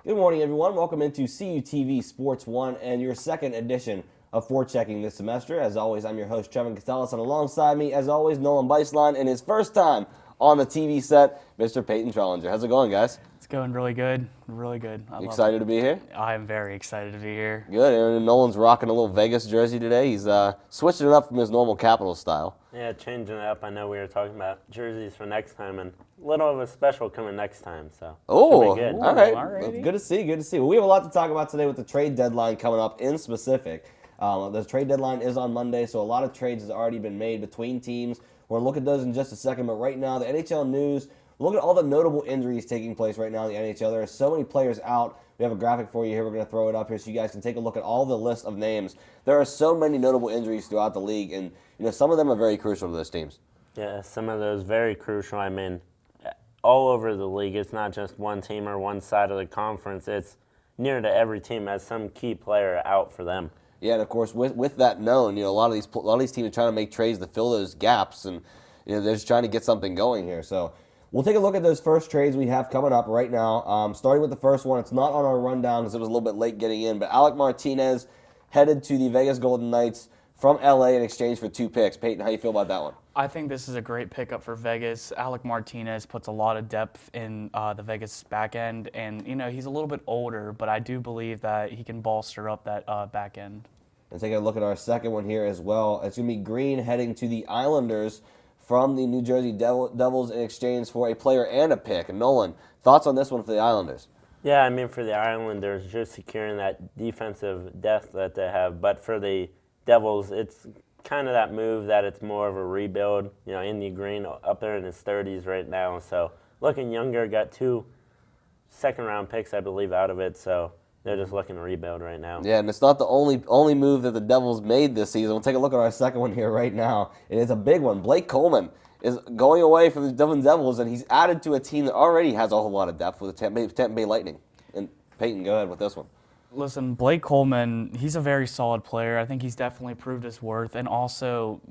Good morning, everyone. Welcome into CUTV Sports 1 and your second edition of Forechecking this semester. As always, I'm your host, Trevin Catellus, and alongside me, as always, Nolan Beislein, and his first time on the TV set, Mr. Peyton Trellinger. How's it going, guys? It's going really good, really good. You excited to be here? I am very excited to be here. Good, and Nolan's rocking a little Vegas jersey today. He's switching it up from his normal Capitals style. Yeah, changing it up. I know we were talking about jerseys for next time, and a little of a special coming next time, so Oh, should be good. all right. Alrighty. Good to see, good to see. Well, we have a lot to talk about today with the trade deadline coming up in specific. The trade deadline is on Monday, so a lot of trades has already been made between teams. We're going to look at those in just a second, but right now, the NHL news, look at all the notable injuries taking place right now in the NHL. There are so many players out. We have a graphic for you here. We're going to throw it up here so you guys can take a look at all the list of names. There are so many notable injuries throughout the league, and some of them are very crucial to those teams. Yeah, some of those very crucial. I mean, all over the league, it's not just one team or one side of the conference. It's near to every team has some key player out for them. Yeah, and of course, with that known, a lot of these teams are trying to make trades to fill those gaps, and they're just trying to get something going here. So we'll take a look at those first trades we have coming up right now. Starting with the first one, it's not on our rundown because it was a little bit late getting in, but Alec Martinez headed to the Vegas Golden Knights from LA in exchange for 2 picks. Peyton, how do you feel about that one? I think this is a great pickup for Vegas. Alec Martinez puts a lot of depth in the Vegas back end, and he's a little bit older, but I do believe that he can bolster up that back end. And take a look at our second one here as well. It's going to be Green heading to the Islanders from the New Jersey Devils in exchange for a player and a pick. And Nolan, thoughts on this one for the Islanders? Yeah, I mean, for the Islanders, just securing that defensive depth that they have. But for the Devils, it's kind of that move that it's more of a rebuild. Andy Green up there in his 30s right now. So looking younger, got 2 second-round picks, I believe, out of it. So they're just looking to rebuild right now. Yeah, and it's not the only move that the Devils made this season. We'll take a look at our second one here right now. It is a big one. Blake Coleman is going away from the Dublin Devils, and he's added to a team that already has a whole lot of depth with the Tampa Bay Lightning. And Peyton, go ahead with this one. Listen, Blake Coleman, he's a very solid player. I think he's definitely proved his worth. And also,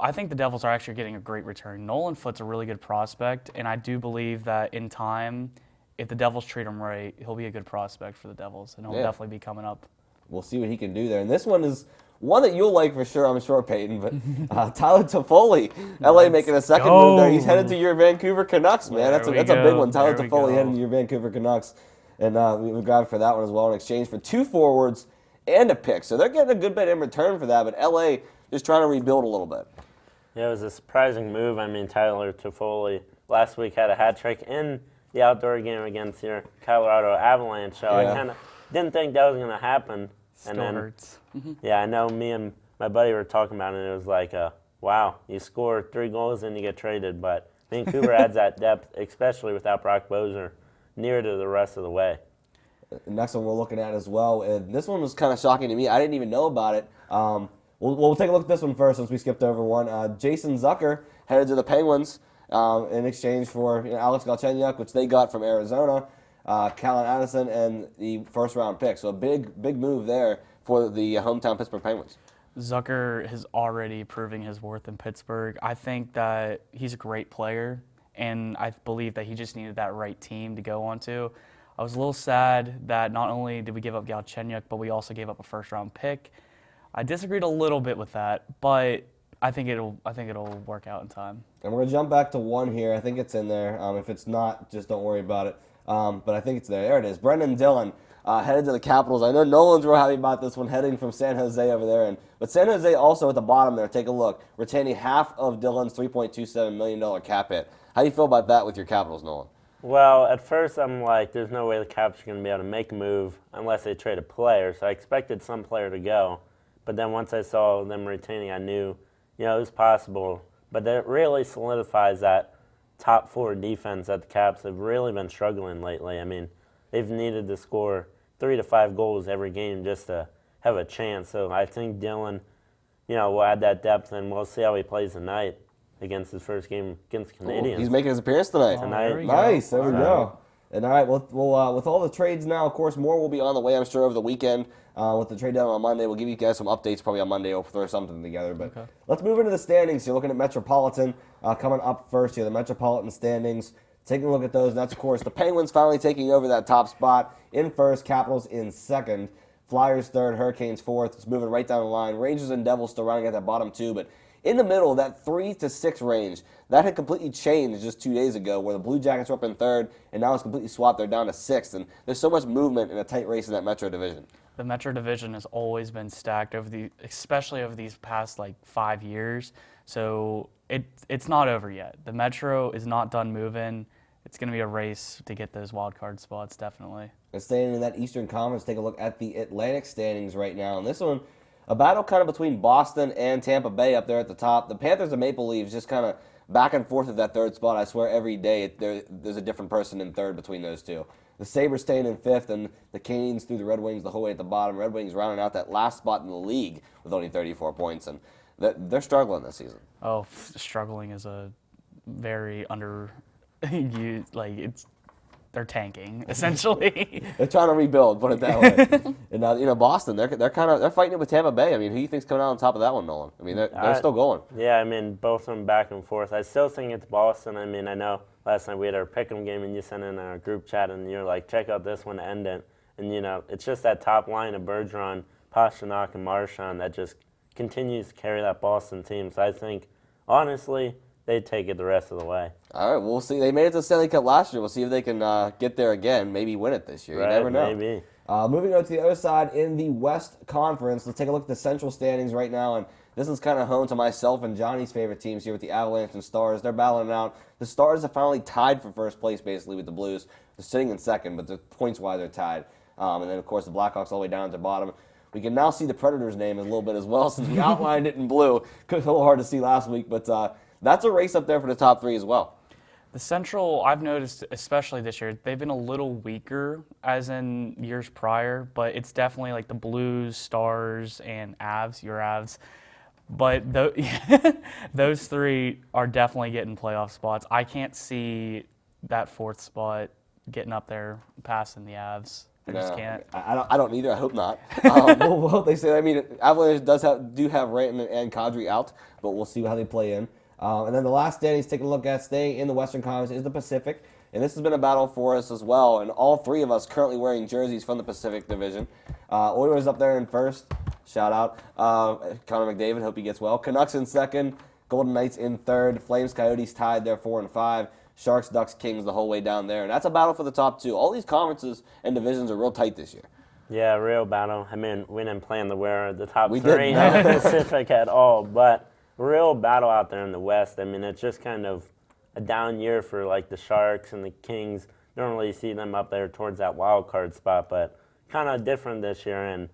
I think the Devils are actually getting a great return. Nolan Foote's a really good prospect, and I do believe that in time, if the Devils treat him right, he'll be a good prospect for the Devils, and he'll definitely be coming up. We'll see what he can do there. And this one is one that you'll like for sure, I'm sure, Peyton. But Tyler Toffoli, LA making a second move there. He's headed to your Vancouver Canucks, man. That's a big one. Tyler Toffoli heading to your Vancouver Canucks. And we grabbed for that one as well in exchange for 2 forwards and a pick. So they're getting a good bit in return for that. But LA just trying to rebuild a little bit. Yeah, it was a surprising move. I mean, Tyler Toffoli last week had a hat trick in the outdoor game against your Colorado Avalanche. So I kind of didn't think that was going to happen. Still hurts. Yeah, I know me and my buddy were talking about it, and it was like, wow, you score 3 goals and you get traded. But Vancouver adds that depth, especially without Brock Boeser near to the rest of the way. The next one we're looking at as well, and this one was kind of shocking to me. I didn't even know about it. We'll take a look at this one first since we skipped over one. Jason Zucker headed to the Penguins in exchange for Alex Galchenyuk, which they got from Arizona, Callan Addison, and the first-round pick. So a big move there for the hometown Pittsburgh Penguins. Zucker is already proving his worth in Pittsburgh. I think that he's a great player, and I believe that he just needed that right team to go onto. I was a little sad that not only did we give up Galchenyuk, but we also gave up a first-round pick. I disagreed a little bit with that, but I think it'll work out in time. And we're gonna jump back to one here. I think it's in there. If it's not, just don't worry about it. But I think it's there. There it is. Brendan Dillon headed to the Capitals. I know Nolan's real happy about this one, heading from San Jose over there. But San Jose also at the bottom there. Take a look, retaining half of Dillon's $3.27 million cap hit. How do you feel about that with your Capitals, Nolan? Well, at first I'm like, there's no way the Caps are going to be able to make a move unless they trade a player. So I expected some player to go. But then once I saw them retaining, I knew, it was possible. But that really solidifies that top 4 defense that the Caps have really been struggling lately. I mean, they've needed to score 3 to 5 goals every game just to have a chance. So I think Dillon, will add that depth, and we'll see how he plays tonight against his first game against Canadiens. He's making his appearance tonight. Nice, there we go. And all right, we'll with all the trades now, of course, more will be on the way, I'm sure, over the weekend. With the trade deadline on Monday, we'll give you guys some updates probably on Monday. We'll throw something together. But Let's move into the standings. You're looking at Metropolitan coming up first here. The Metropolitan standings, Taking a look at those, and that's, of course, the Penguins finally taking over that top spot in first, Capitals in second, Flyers third, Hurricanes fourth. It's moving right down the line. Rangers and Devils still running at that bottom two, but in the middle, that 3 to 6 range, that had completely changed just 2 days ago, where the Blue Jackets were up in third, and now it's completely swapped. They're down to sixth, and there's so much movement in a tight race in that Metro division. The Metro division has always been stacked especially over these past 5 years. So it's not over yet. The Metro is not done moving. It's going to be a race to get those wild card spots, definitely. And staying in that Eastern Conference, take a look at the Atlantic standings right now. And this one, a battle kind of between Boston and Tampa Bay up there at the top. The Panthers and Maple Leafs just kind of back and forth at that third spot. I swear every day there's a different person in third between those two. The Sabres staying in fifth, and the Canes through the Red Wings the whole way at the bottom. Red Wings rounding out that last spot in the league with only 34 points, and they're struggling this season. Oh, struggling is a very they're tanking essentially. They're trying to rebuild, put it that way. And Boston, they're fighting it with Tampa Bay. I mean, who do you think's coming out on top of that one, Nolan? I mean, they're still going. Yeah, I mean, both of them back and forth. I still think it's Boston. I mean, I know last night we had our pick'em game, and you sent in our group chat, and you're like, check out this one to end it. And it's just that top line of Bergeron, Pastrnak, and Marchand that just continues to carry that Boston team. So I think, honestly, they take it the rest of the way. All right, we'll see. They made it to the Stanley Cup last year. We'll see if they can get there again, maybe win it this year. Right, you never know. Maybe. Moving on to the other side in the West Conference, let's take a look at the Central standings right now. And this is kind of home to myself and Johnny's favorite teams here with the Avalanche and Stars. They're battling it out. The Stars have finally tied for first place, basically, with the Blues. They're sitting in second, but the points-wise, they're tied. And then, of course, the Blackhawks all the way down to the bottom. We can now see the Predators' name a little bit as well, since we outlined it in blue. It was a little hard to see last week, but that's a race up there for the top three as well. The Central, I've noticed, especially this year, they've been a little weaker as in years prior, but it's definitely like the Blues, Stars, and Avs, your Avs. But those three are definitely getting playoff spots. I can't see that fourth spot getting up there passing the Avs. I just can't. I don't either. I hope not. We'll hope they say. I mean, Avalanche do have Rantanen and Kadri out, but we'll see how they play in. And then the last standings, taking a look at staying in the Western Conference, is the Pacific. And this has been a battle for us as well. And all three of us currently wearing jerseys from the Pacific Division. Oilers up there in first. Shout out. Connor McDavid, hope he gets well. Canucks in second. Golden Knights in third. Flames, Coyotes tied there 4 and 5. Sharks, Ducks, Kings the whole way down there. And that's a battle for the top two. All these conferences and divisions are real tight this year. Yeah, real battle. I mean, we didn't plan to wear the top three in the Pacific at all, but real battle out there in the West. I mean, it's just kind of a down year for like the Sharks and the Kings. Normally you see them up there towards that wild card spot, but kind of different this year. And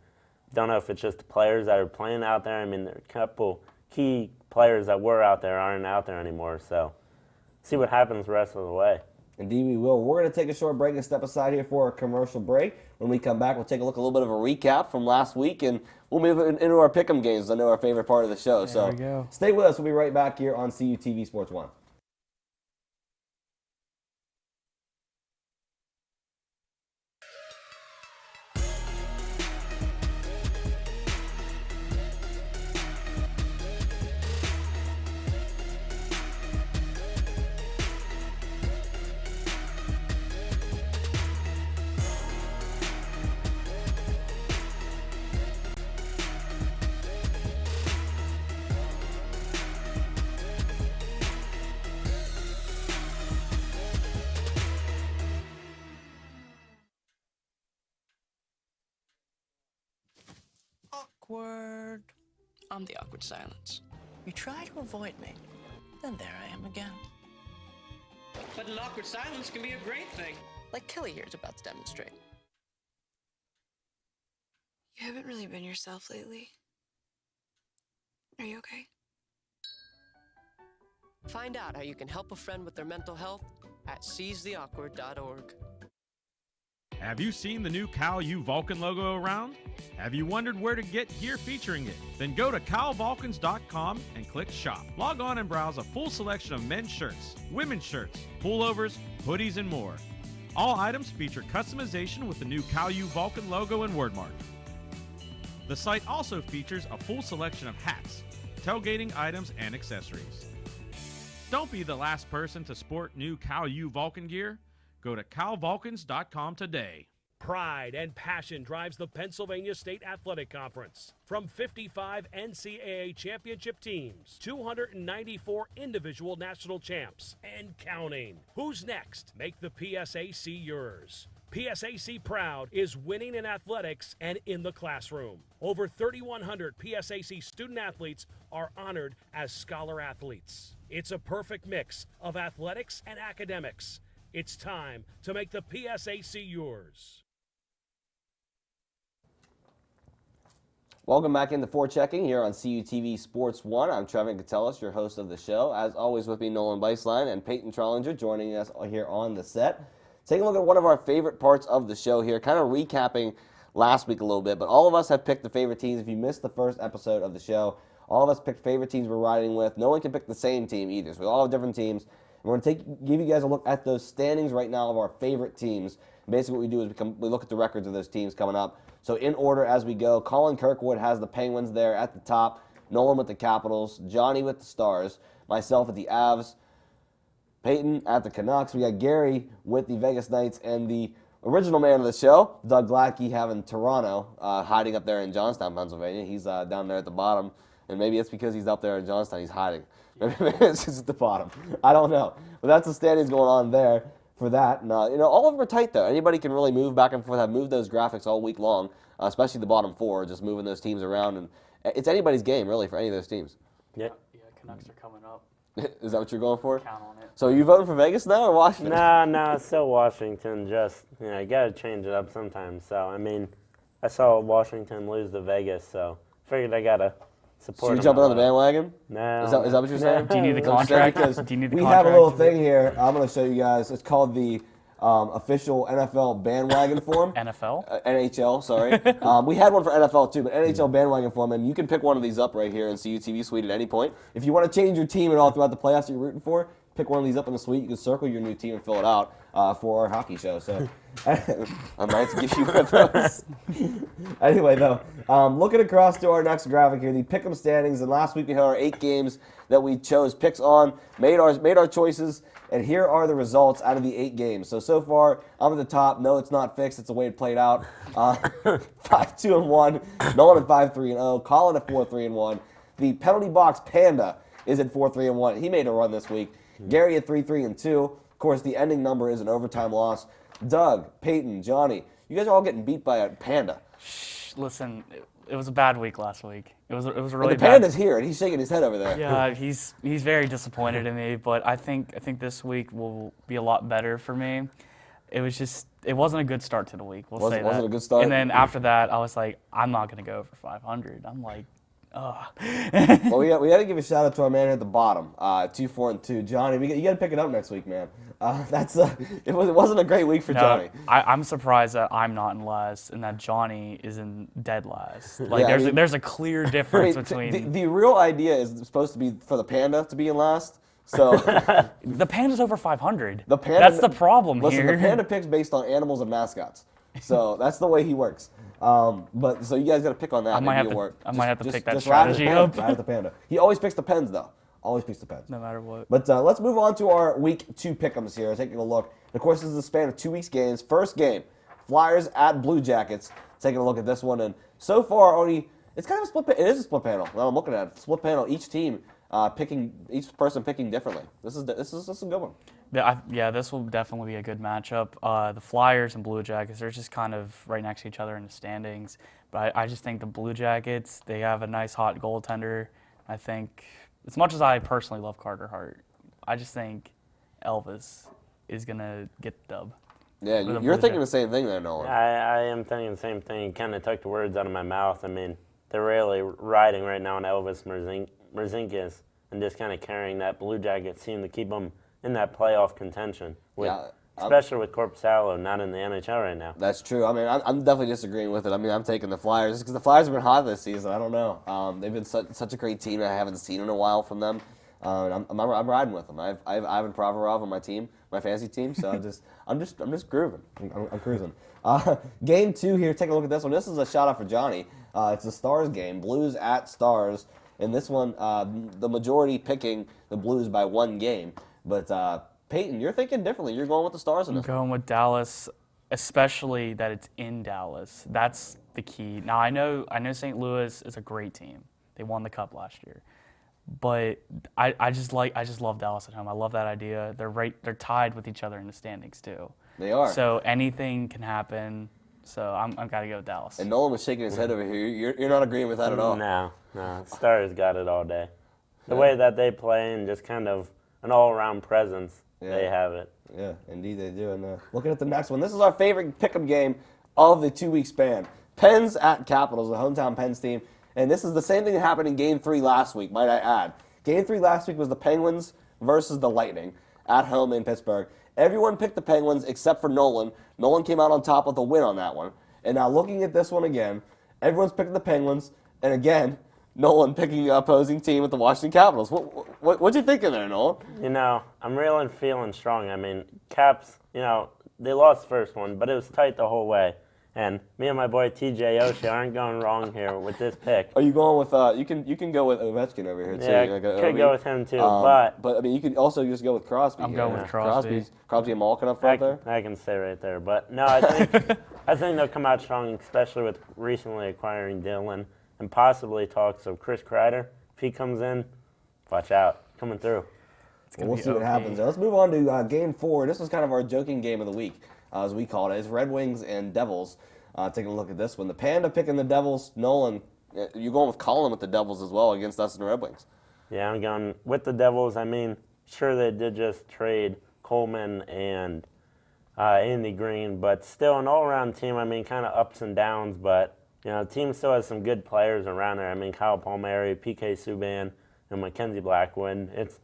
don't know if it's just the players that are playing out there. I mean, there are a couple key players that were out there aren't out there anymore. So see what happens the rest of the way. Indeed, we will. We're going to take a short break and step aside here for a commercial break. When we come back, we'll take a little bit of a recap from last week, and we'll move into our pick'em games. I know our favorite part of the show. There we go. Stay with us. We'll be right back here on CUTV Sports 1. Awkward. I'm the awkward silence. You try to avoid me, then there I am again. But an awkward silence can be a great thing. Like Kelly here is about to demonstrate. You haven't really been yourself lately. Are you okay? Find out how you can help a friend with their mental health at seizetheawkward.org. Have you seen the new Cal U Vulcan logo around? Have you wondered where to get gear featuring it? Then go to calvulcans.com and click shop. Log on and browse a full selection of men's shirts, women's shirts, pullovers, hoodies, and more. All items feature customization with the new Cal U Vulcan logo and wordmark. The site also features a full selection of hats, tailgating items, and accessories. Don't be the last person to sport new Cal U Vulcan gear. Go to calvulcans.com today. Pride and passion drives the Pennsylvania State Athletic Conference. From 55 NCAA championship teams, 294 individual national champs, and counting. Who's next? Make the PSAC yours. PSAC Proud is winning in athletics and in the classroom. Over 3,100 PSAC student athletes are honored as scholar athletes. It's a perfect mix of athletics and academics. It's time to make the PSAC yours. Welcome back into Forechecking here on CUTV Sports 1. I'm Trevin Catellis, your host of the show. As always, with me, Nolan Beislein and Peyton Trollinger joining us here on the set. Taking a look at one of our favorite parts of the show here, kind of recapping last week a little bit, but all of us have picked the favorite teams. If you missed the first episode of the show, all of us picked favorite teams we're riding with. No one can pick the same team either, so we all have different teams. And we're going to give you guys a look at those standings right now of our favorite teams. Basically what we do is we look at the records of those teams coming up. So in order as we go, Colin Kirkwood has the Penguins there at the top, Nolan with the Capitals, Johnny with the Stars, myself at the Avs, Peyton at the Canucks. We got Gary with the Vegas Knights, and the original man of the show, Doug Glackey, having Toronto, hiding up there in Johnstown, Pennsylvania. He's down there at the bottom, and maybe it's because he's up there in Johnstown he's hiding. Maybe it's just at the bottom. I don't know. But that's the standings going on there for that. And, all of them are tight, though. Anybody can really move back and forth. I've moved those graphics all week long, especially the bottom four, just moving those teams around. And it's anybody's game, really, for any of those teams. Yeah, Canucks are coming up. Is that what you're going for? Count on it. So are you voting for Vegas now or Washington? No, it's still Washington. Just, you got to change it up sometimes. So, I saw Washington lose to Vegas, so figured I got to support So them you jumping a on the little. bandwagon? No. Is that what you're saying? Do you need the Is that what you're saying? contract? Do you need the we contract? have a little thing here. I'm going to show you guys. It's called the official NFL bandwagon form. NFL? NHL, sorry. We had one for NFL too, but NHL bandwagon form, and you can pick one of these up right here in CUTV Suite at any point. If you want to change your team at all throughout the playoffs that you're rooting for, pick one of these up in the suite. You can circle your new team and fill it out for our hockey show. So I might give you one of those. Anyway, though, looking across to our next graphic here, the pick'em standings. And last week we had our 8 games that we chose picks on, made our choices, and here are the results out of the 8 games. So far, I'm at the top. No, it's not fixed. It's the way it played out. 5-2-1. Nolan at 5-3-0. Colin at 4-3-1. The penalty box Panda is at 4-3-1. He made a run this week. Gary at 3-3-2. Of course, the ending number is an overtime loss. Doug, Peyton, Johnny, you guys are all getting beat by a Panda. Listen, it was a bad week last week. It was a really And the bad. Panda's here, and he's shaking his head over there. Yeah, he's very disappointed in me, but I think this week will be a lot better for me. It wasn't a good start to the week. We'll say that. Wasn't a good start? And then after that, I was like, I'm not going to go over 500. I'm like, ugh. Well, we got to give a shout out to our man at the bottom, 2-4-2, Johnny. You got to pick it up next week, man. It wasn't a great week for Johnny. I'm surprised that I'm not in last and that Johnny is in dead last. Like Yeah, there's a clear difference between the real idea is supposed to be for the Panda to be in last. So the Panda's over 500. the Panda, That's the problem listen, here. the Panda picks based on animals and mascots. So that's the way he works. But so you guys got to pick on that. I might have to pick that strategy up. Ride at the Panda. He always picks the Pens though. Always picks the Pens. No matter what. But let's move on to our week 2 pick'ems here. Taking a look. Of course, this is a span of 2 weeks games. First game, Flyers at Blue Jackets. Taking a look at this one, and so far it's kind of a split. It is a split panel. Now I'm looking at it. Split panel. Each team each person picking differently. This is a good one. Yeah, this will definitely be a good matchup. The Flyers and Blue Jackets, they're just kind of right next to each other in the standings. But I just think the Blue Jackets, they have a nice hot goaltender. I think, as much as I personally love Carter Hart, I just think Elvis is going to get the dub. Yeah, you're thinking the same thing there, Nolan. I am thinking the same thing. You kind of took the words out of my mouth. They're really riding right now on Elvis Merzlikins and just kind of carrying that Blue Jackets team to keep them in that playoff contention, especially with Korpisalo not in the NHL right now. That's true. I'm definitely disagreeing with it. I'm taking the Flyers because the Flyers have been hot this season. I don't know. They've been such a great team. I haven't seen in a while from them. I'm riding with them. I have Ivan Provorov on my team, my fantasy team. So I'm just grooving. I'm cruising. Game 2 here. Take a look at this one. This is a shout out for Johnny. It's a Stars game. Blues at Stars. In this one, the majority picking the Blues by 1 game. But Peyton, you're thinking differently. You're going with the Stars in I'm this one. going with Dallas, especially that it's in Dallas. That's the key. Now I know St. Louis is a great team. They won the Cup last year, but I just love Dallas at home. I love that idea. They're tied with each other in the standings too. They are. So anything can happen. So I'm gotta go with Dallas. And Nolan was shaking his head over here. You're not agreeing with that at all. No. Stars got it all day. The way that they play and just kind of an all-around presence, they have it. Yeah, indeed they do. And looking at the next one, this is our favorite pick'em game of the 2-week span. Pens at Capitals, the hometown Pens team. And this is the same thing that happened in Game 3 last week, might I add. Game 3 last week was the Penguins versus the Lightning at home in Pittsburgh. Everyone picked the Penguins except for Nolan. Nolan came out on top with a win on that one. And now looking at this one again, everyone's picking the Penguins. And again, Nolan picking the opposing team with the Washington Capitals. What you thinking there, Nolan? You know, I'm really feeling strong. I mean, Caps, they lost the first one, but it was tight the whole way. And me and my boy TJ Oshie aren't going wrong here with this pick. Are you going with you can go with Ovechkin over here too? Yeah, could go with him too, but I mean you could also just go with Crosby. I'm going with Crosby. Crosby and Malkin up front there. I can stay right there. But no, I think they'll come out strong, especially with recently acquiring Dylan and possibly talks of Chris Kreider. If he comes in, watch out, coming through. We'll see what happens. Let's move on to Game 4. This was kind of our joking game of the week, as we called it. It's Red Wings and Devils. Taking a look at this one. The Panda picking the Devils. Nolan, you're going with Colin with the Devils as well against us and the Red Wings. Yeah, I'm going with the Devils. I mean, sure they did just trade Coleman and Andy Green, but still an all-around team. I mean, kind of ups and downs, but the team still has some good players around there. I mean, Kyle Palmieri, PK Subban, and Mackenzie Blackwood. It's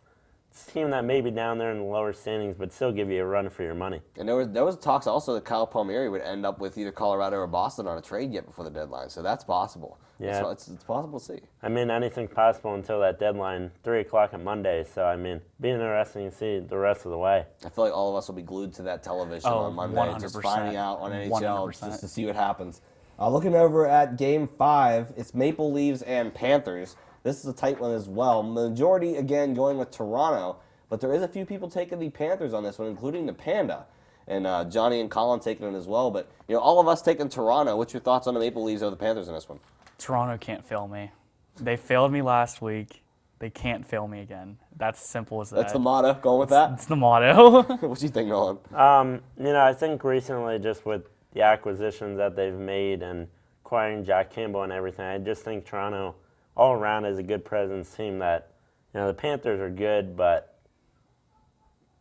a team that may be down there in the lower standings, but still give you a run for your money. And there was talks also that Kyle Palmieri would end up with either Colorado or Boston on a trade yet before the deadline, so that's possible. Yeah, it's possible to see. I mean, anything's possible until that deadline, 3 o'clock on Monday. So I mean, be interesting to see the rest of the way. I feel like all of us will be glued to that television on Monday, 100%. just finding out on NHL 100%. just to see what happens. Looking over at Game 5, it's Maple Leafs and Panthers. This is a tight one as well. Majority, again, going with Toronto, but there is a few people taking the Panthers on this one, including the Panda. And Johnny and Colin taking it as well. But, all of us taking Toronto. What's your thoughts on the Maple Leafs or the Panthers in this one? Toronto can't fail me. They failed me last week. They can't fail me again. That's simple as that. That's the motto. Going with that? It's the motto. What do you think, Nolan? I think recently just with the acquisitions that they've made and acquiring Jack Campbell and everything, I just think Toronto all around is a good presence team that, the Panthers are good, but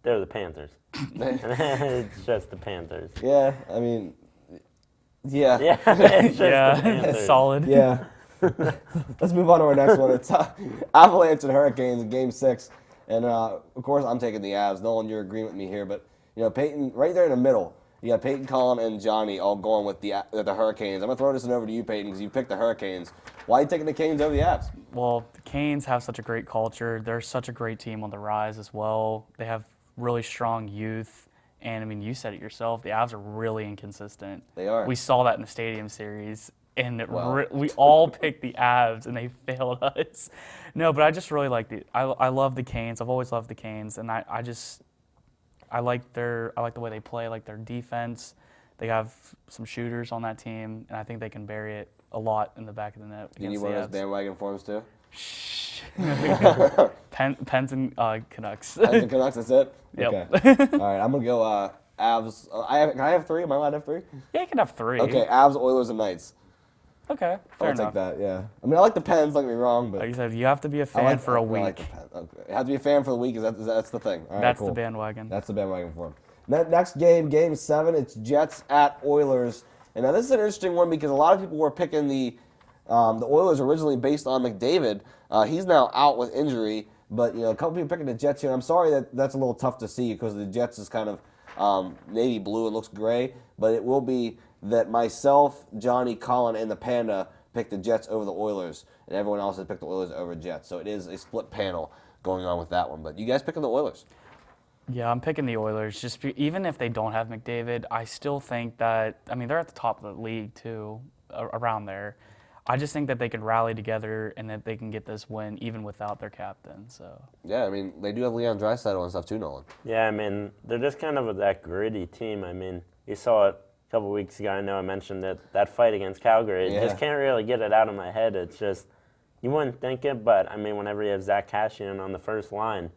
they're the Panthers. It's just the Panthers. Yeah, I mean, yeah. Yeah, it's just the Yeah, Panthers. solid. Yeah. Let's move on to our next one. It's Avalanche and Hurricanes in Game 6. And, of course, I'm taking the Avs. Nolan, you're agreeing with me here. But, Peyton, right there in the middle, you got Peyton, Colin, and Johnny all going with the Hurricanes. I'm going to throw this one over to you, Peyton, because you picked the Hurricanes. Why are you taking the Canes over the Avs? Well, the Canes have such a great culture. They're such a great team on the rise as well. They have really strong youth. And, I mean, you said it yourself. The Avs are really inconsistent. They are. We saw that in the Stadium Series. And we all picked the Avs, and they failed us. No, but I just really like I love the Canes. I've always loved the Canes, and I like the way they play. I like their defense. They have some shooters on that team, and I think they can bury it a lot in the back of the net. You need one of those bandwagon forms too? Shh. Pens and Canucks. Pens and Canucks, that's it? Yep. Okay. All right, I'm going to go Avs. Can I have 3? Am I allowed to have 3? Yeah, you can have 3. Okay, Avs, Oilers, and Knights. Okay, fair I'll enough. take that, yeah. I mean, I like the Pens, don't get me wrong, but Like you said, you have to be a fan for a week. I like the Pens. Okay. You have to be a fan for the week, that's the thing. All right, That's cool. the bandwagon. That's the bandwagon for him. Next game, Game 7, it's Jets at Oilers. And now this is an interesting one because a lot of people were picking the Oilers originally based on McDavid. He's now out with injury, but a couple people picking the Jets here. I'm sorry that's a little tough to see because the Jets is kind of navy blue and looks gray, but it will be that myself, Johnny, Colin, and the Panda picked the Jets over the Oilers, and everyone else has picked the Oilers over Jets. So it is a split panel going on with that one. But you guys picking the Oilers? Yeah, I'm picking the Oilers. Even if they don't have McDavid, I still think that, I mean, they're at the top of the league, too, around there. I just think that they can rally together and that they can get this win even without their captain. So Yeah, I mean, they do have Leon Draisaitl and stuff too, Nolan. Yeah, I mean, they're just kind of that gritty team. I mean, you saw it a couple weeks ago. I know I mentioned that fight against Calgary. I just can't really get it out of my head. It's just, you wouldn't think it, but I mean, whenever you have Zach Kassian on the first line,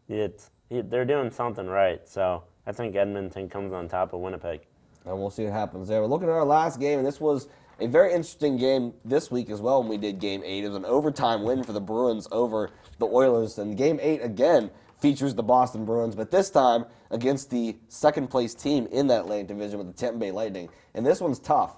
they're doing something right. So I think Edmonton comes on top of Winnipeg. And we'll see what happens there. We're looking at our last game, and this was a very interesting game this week as well when we did Game 8. It was an overtime win for the Bruins over the Oilers. And Game 8, again, features the Boston Bruins, but this time against the second-place team in that Atlantic Division with the Tampa Bay Lightning. And this one's tough.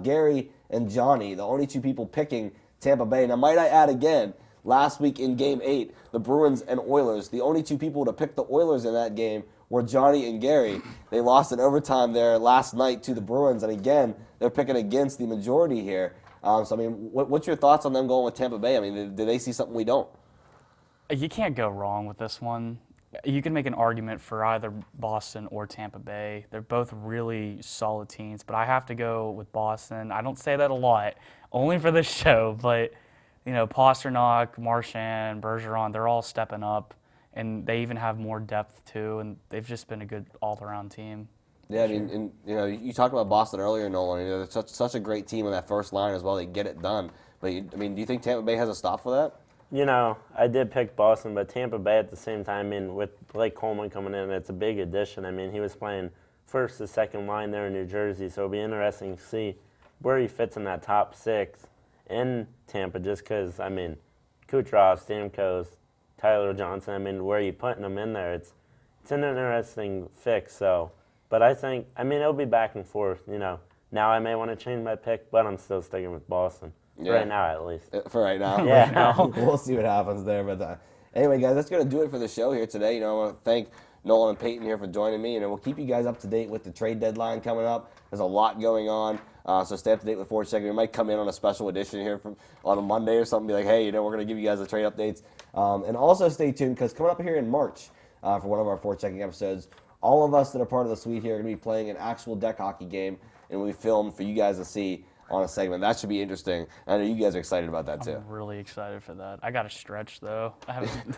Gary and Johnny, the only two people picking Tampa Bay. Now, might I add again, last week in Game 8, the Bruins and Oilers, the only two people to pick the Oilers in that game were Johnny and Gary. They lost in overtime there last night to the Bruins, and again, they're picking against the majority here. So, I mean, what's your thoughts on them going with Tampa Bay? I mean, do they see something we don't? You can't go wrong with this one. You can make an argument for either Boston or Tampa Bay. They're both really solid teams, but I have to go with Boston. I don't say that a lot, only for this show, but you know, Pasternak, Marchand, Bergeron, they're all stepping up, and they even have more depth too, and they've just been a good all-around team. Yeah, I mean, and, you know, you talked about Boston earlier, Nolan. You know, they're such a great team on that first line as well. They get it done. But, I mean, do you think Tampa Bay has a stop for that? You know, I did pick Boston, but Tampa Bay at the same time, I mean, with Blake Coleman coming in, it's a big addition. I mean, he was playing first to second line there in New Jersey, so it'll be interesting to see where he fits in that top six in Tampa, just because, I mean, Kucherov, Stamkos, Tyler Johnson, I mean, where are you putting them in there? It's an interesting fix, so. But I think, I mean, it'll be back and forth, you know. Now I may want to change my pick, but I'm still sticking with Boston. Yeah. Right now, at least. For right now. Yeah. We'll see what happens there. But anyway, guys, that's going to do it for the show here today. You know, I want to thank Nolan and Peyton here for joining me. And we'll keep you guys up to date with the trade deadline coming up. There's a lot going on. So stay up to date with Forechecking. We might come in on a special edition here on a Monday or something. Be like, hey, you know, we're going to give you guys the trade updates. And also stay tuned because coming up here in March for one of our Forechecking episodes, all of us that are part of the suite here are going to be playing an actual deck hockey game, and we filmed for you guys to see on a segment. That should be interesting. I know you guys are excited about that too. I'm really excited for that. I got to stretch though.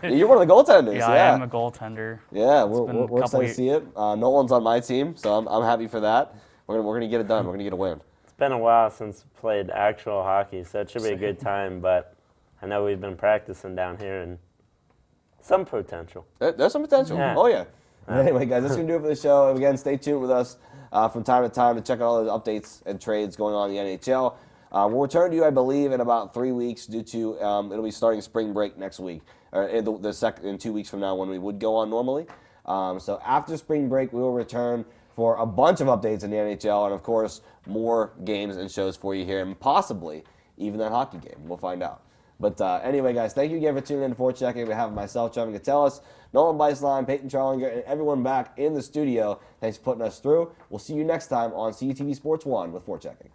You're one of the goaltenders. Yeah, I am a goaltender. Yeah, we're excited to see it. Nolan's on my team, so I'm happy for that. We're gonna get it done. We're gonna get a win. It's been a while since we played actual hockey, so it should be a good time. But I know we've been practicing down here, and some potential. There's some potential. Yeah. Oh yeah. Anyway, guys, that's going to do it for the show. Again, stay tuned with us from time to time to check out all the updates and trades going on in the NHL. We'll return to you, I believe, in about 3 weeks due to it'll be starting spring break next week, or in 2 weeks from now when we would go on normally. So after spring break, we will return for a bunch of updates in the NHL and, of course, more games and shows for you here, and possibly even that hockey game. We'll find out. But anyway, guys, thank you again for tuning in to Forechecking. We have myself, Trevor Gatellis, Nolan Beislein, Peyton Charlinger, and everyone back in the studio. Thanks for putting us through. We'll see you next time on CUTV Sports 1 with Forechecking.